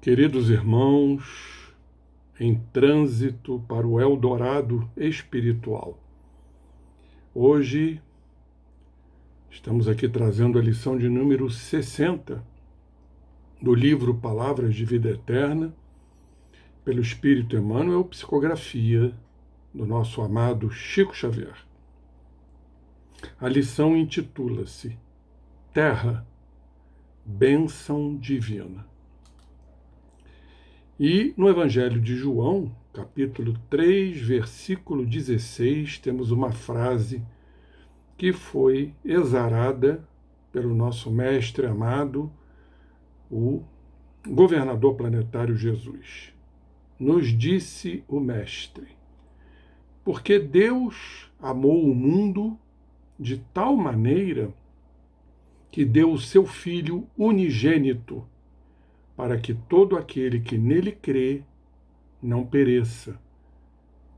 Queridos irmãos, em trânsito para o Eldorado espiritual. Hoje estamos aqui trazendo a lição de número 60 do livro Palavras de Vida Eterna, pelo Espírito Emmanuel, psicografia do nosso amado Chico Xavier. A lição intitula-se Terra, Bênção Divina. E no Evangelho de João, capítulo 3, versículo 16, temos uma frase que foi exarada pelo nosso mestre amado, o governador planetário Jesus. Nos disse o mestre: porque Deus amou o mundo de tal maneira que deu o seu Filho unigênito, para que todo aquele que nele crê não pereça,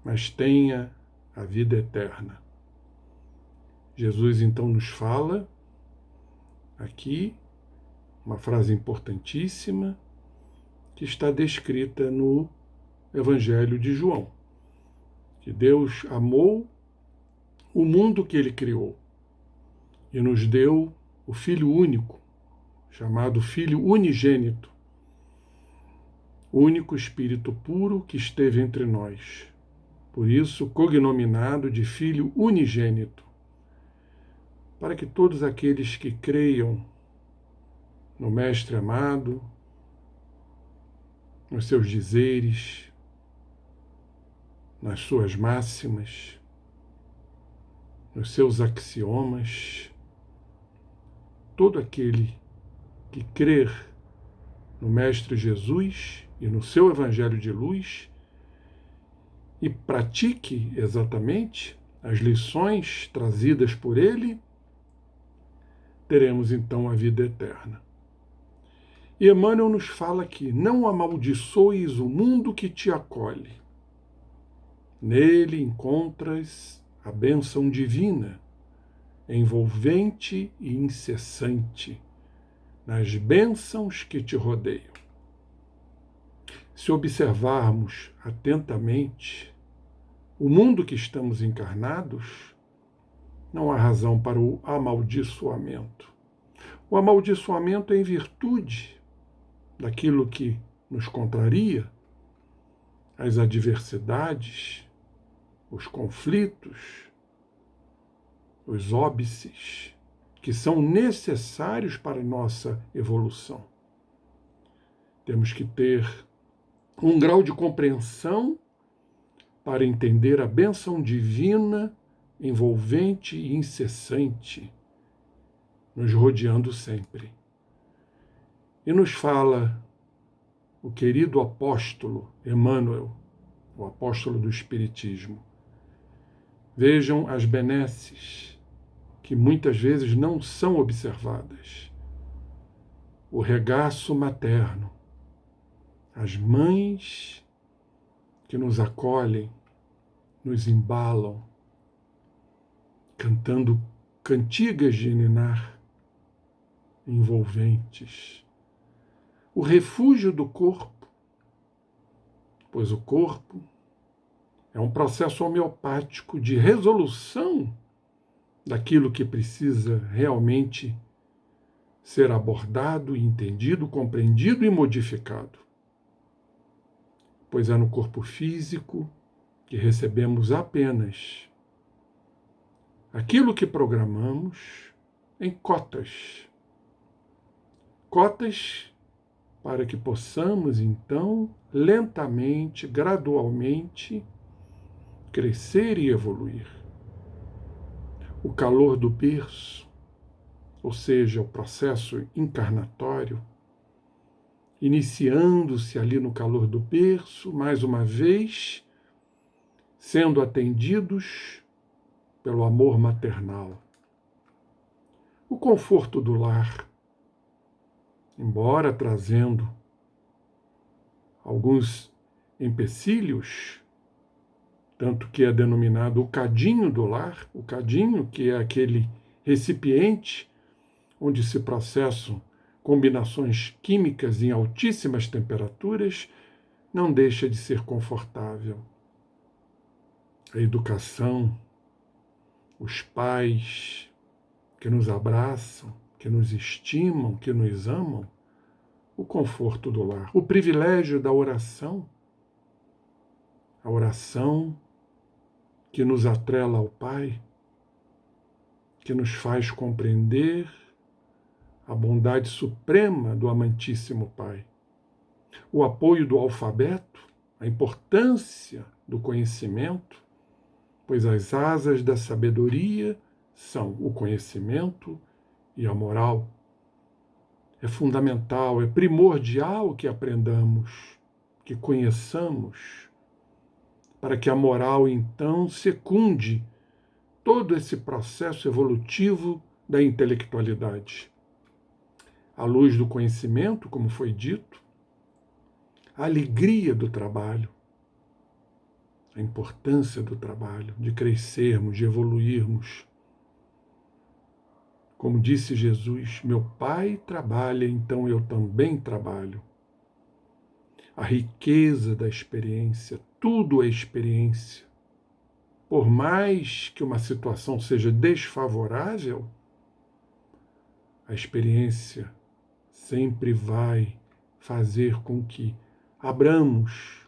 mas tenha a vida eterna. Jesus então nos fala aqui uma frase importantíssima que está descrita no Evangelho de João, que Deus amou o mundo que ele criou e nos deu o Filho único, chamado Filho unigênito, o único Espírito puro que esteve entre nós, por isso cognominado de Filho unigênito, para que todos aqueles que creiam no Mestre amado, nos seus dizeres, nas suas máximas, nos seus axiomas, todo aquele que crer no Mestre Jesus e no seu Evangelho de luz e pratique exatamente as lições trazidas por ele, teremos então a vida eterna. E Emmanuel nos fala que não amaldiçoes o mundo que te acolhe. Nele encontras a bênção divina, envolvente e incessante, nas bênçãos que te rodeiam. Se observarmos atentamente o mundo que estamos encarnados, não há razão para o amaldiçoamento. O amaldiçoamento é em virtude daquilo que nos contraria, as adversidades, os conflitos, os óbices, que são necessários para a nossa evolução. Temos que ter um grau de compreensão para entender a bênção divina, envolvente e incessante, nos rodeando sempre. E nos fala o querido apóstolo Emmanuel, o apóstolo do Espiritismo. Vejam as benesses que muitas vezes não são observadas. O regaço materno, as mães que nos acolhem, nos embalam, cantando cantigas de ninar envolventes. O refúgio do corpo, pois o corpo é um processo homeopático de resolução daquilo que precisa realmente ser abordado, entendido, compreendido e modificado. Pois é no corpo físico que recebemos apenas aquilo que programamos em cotas. Cotas para que possamos, então, lentamente, gradualmente, crescer e evoluir. O calor do berço, ou seja, o processo encarnatório, iniciando-se ali no calor do berço, mais uma vez, sendo atendidos pelo amor maternal. O conforto do lar, embora trazendo alguns empecilhos, tanto que é denominado o cadinho do lar, o cadinho que é aquele recipiente onde se processam combinações químicas em altíssimas temperaturas, não deixa de ser confortável. A educação, os pais que nos abraçam, que nos estimam, que nos amam, o conforto do lar, o privilégio da oração, a oração que nos atrela ao Pai, que nos faz compreender a bondade suprema do amantíssimo Pai, o apoio do alfabeto, a importância do conhecimento, pois as asas da sabedoria são o conhecimento e a moral. É fundamental, é primordial que aprendamos, que conheçamos, para que a moral, então, secunde todo esse processo evolutivo da intelectualidade. À luz do conhecimento, como foi dito, a alegria do trabalho, a importância do trabalho, de crescermos, de evoluirmos. Como disse Jesus, meu Pai trabalha, então eu também trabalho. A riqueza da experiência, tudo é experiência. Por mais que uma situação seja desfavorável, a experiência sempre vai fazer com que abramos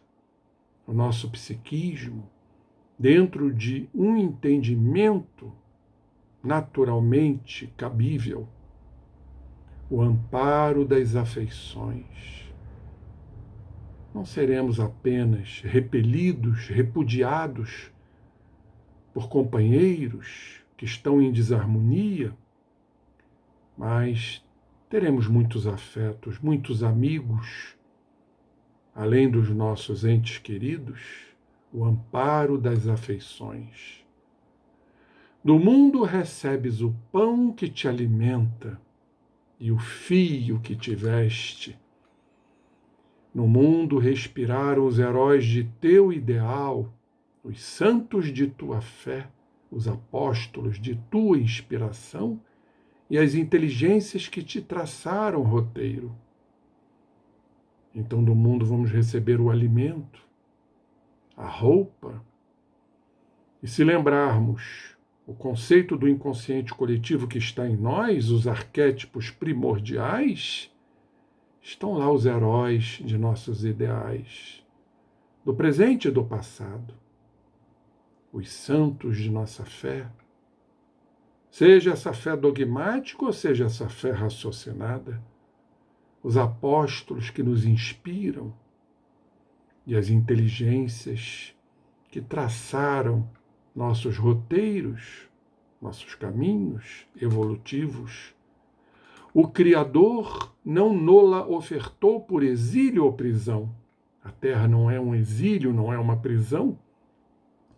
o nosso psiquismo dentro de um entendimento naturalmente cabível, o amparo das afeições. Não seremos apenas repelidos, repudiados por companheiros que estão em desarmonia, mas teremos muitos afetos, muitos amigos, além dos nossos entes queridos, o amparo das afeições. Do mundo recebes o pão que te alimenta e o fio que te veste. No mundo respiraram os heróis de teu ideal, os santos de tua fé, os apóstolos de tua inspiração e as inteligências que te traçaram roteiro. Então do mundo vamos receber o alimento, a roupa, e se lembrarmos o conceito do inconsciente coletivo que está em nós, os arquétipos primordiais, estão lá os heróis de nossos ideais, do presente e do passado, os santos de nossa fé, seja essa fé dogmática ou seja essa fé raciocinada, os apóstolos que nos inspiram e as inteligências que traçaram nossos roteiros, nossos caminhos evolutivos. O Criador não nola ofertou por exílio ou prisão. A Terra não é um exílio, não é uma prisão,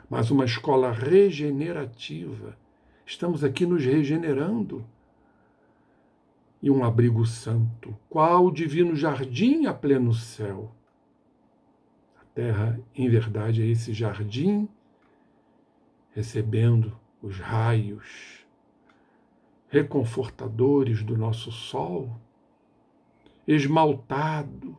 mas uma escola regenerativa. Estamos aqui nos regenerando. E um abrigo santo, qual o divino jardim a pleno céu. A Terra, em verdade, é esse jardim recebendo os raios reconfortadores do nosso sol, esmaltado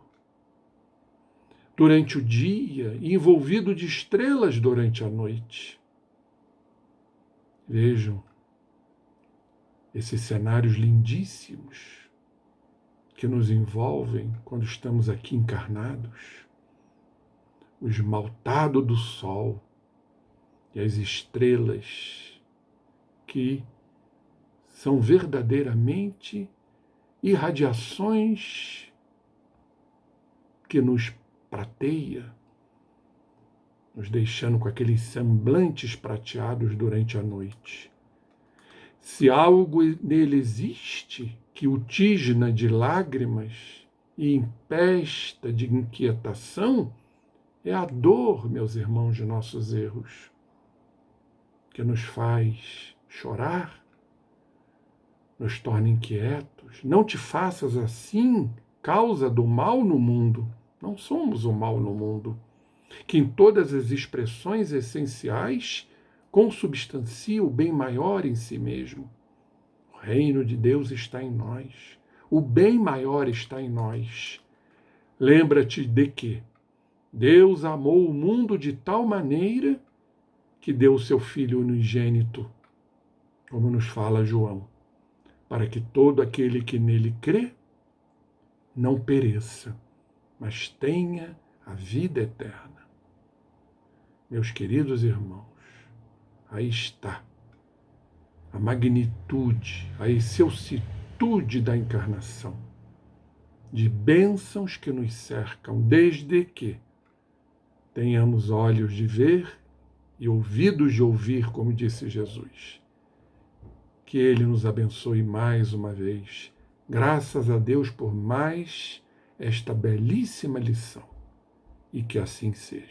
durante o dia e envolvido de estrelas durante a noite. Vejam esses cenários lindíssimos que nos envolvem quando estamos aqui encarnados. O esmaltado do sol e as estrelas que são verdadeiramente irradiações que nos prateia, nos deixando com aqueles semblantes prateados durante a noite. Se algo nele existe que o tisna de lágrimas e empesta de inquietação, é a dor, meus irmãos, de nossos erros, que nos faz chorar, nos torna inquietos. Não te faças assim, causa do mal no mundo. Não somos o mal no mundo, que em todas as expressões essenciais consubstancia o bem maior em si mesmo. O reino de Deus está em nós. O bem maior está em nós. Lembra-te de que Deus amou o mundo de tal maneira que deu o seu Filho unigênito, como nos fala João, para que todo aquele que nele crê não pereça, mas tenha a vida eterna. Meus queridos irmãos, aí está a magnitude, a excelsitude da encarnação, de bênçãos que nos cercam, desde que tenhamos olhos de ver e ouvidos de ouvir, como disse Jesus. Que Ele nos abençoe mais uma vez. Graças a Deus por mais esta belíssima lição. E que assim seja.